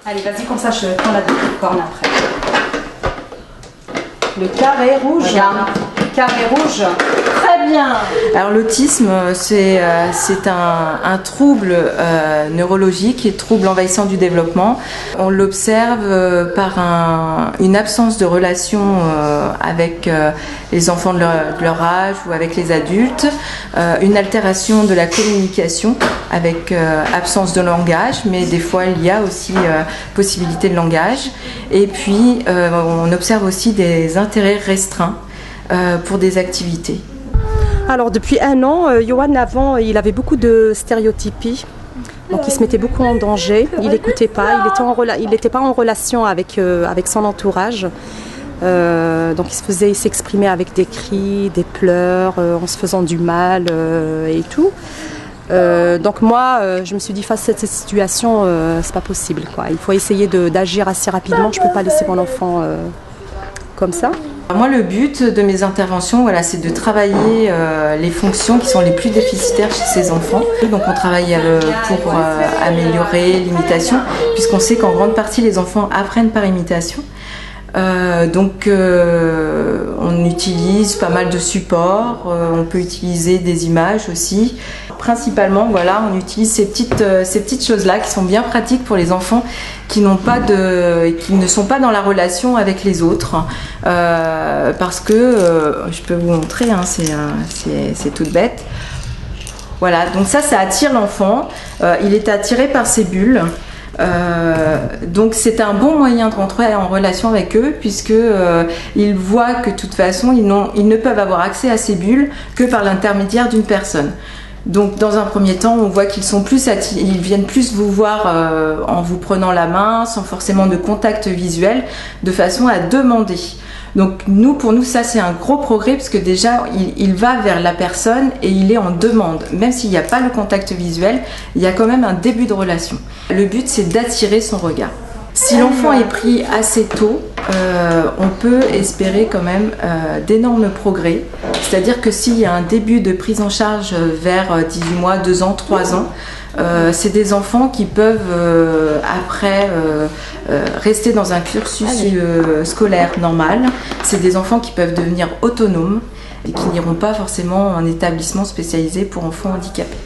Allez, vas-y, comme ça, je prends la corne après. Le carré rouge. Regarde. Carré rouge. Très bien. Alors l'autisme, c'est un trouble neurologique et trouble envahissant du développement. On l'observe par une absence de relation avec les enfants de leur âge ou avec les adultes, une altération de la communication avec absence de langage, mais des fois il y a aussi possibilité de langage. Et puis on observe aussi des intérêts restreints pour des activités. Alors depuis 1 an, Johan avant, il avait beaucoup de stéréotypies. Donc il se mettait beaucoup en danger, il n'écoutait pas, il n'était pas en relation avec son entourage. Donc il s'exprimait avec des cris, des pleurs, en se faisant du mal et tout. Donc moi, je me suis dit face à cette situation, c'est pas possible, quoi. Il faut essayer d'agir assez rapidement. Je peux pas laisser mon enfant comme ça. Moi, le but de mes interventions, voilà, c'est de travailler les fonctions qui sont les plus déficitaires chez ces enfants. Donc on travaille pour améliorer l'imitation, puisqu'on sait qu'en grande partie les enfants apprennent par imitation. Donc on utilise pas mal de supports, on peut utiliser des images aussi. Principalement, voilà, on utilise ces petites choses-là qui sont bien pratiques pour les enfants qui ne sont pas dans la relation avec les autres. Parce que, je peux vous montrer, hein, c'est toute bête. Voilà, donc ça attire l'enfant. Il est attiré par ces bulles. Donc c'est un bon moyen de rentrer en relation avec eux, puisque ils voient que de toute façon ils ne peuvent avoir accès à ces bulles que par l'intermédiaire d'une personne. Donc dans un premier temps, on voit qu'ils viennent plus vous voir en vous prenant la main, sans forcément de contact visuel, de façon à demander. Donc pour nous, ça c'est un gros progrès, parce que déjà il va vers la personne et il est en demande. Même s'il n'y a pas le contact visuel, il y a quand même un début de relation. Le but, c'est d'attirer son regard. Si l'enfant est pris assez tôt, on peut espérer quand même d'énormes progrès. C'est-à-dire que s'il y a un début de prise en charge vers 18 mois, 2 ans, 3 ans, c'est des enfants qui peuvent après rester dans un cursus scolaire normal. C'est des enfants qui peuvent devenir autonomes et qui n'iront pas forcément en établissement spécialisé pour enfants handicapés.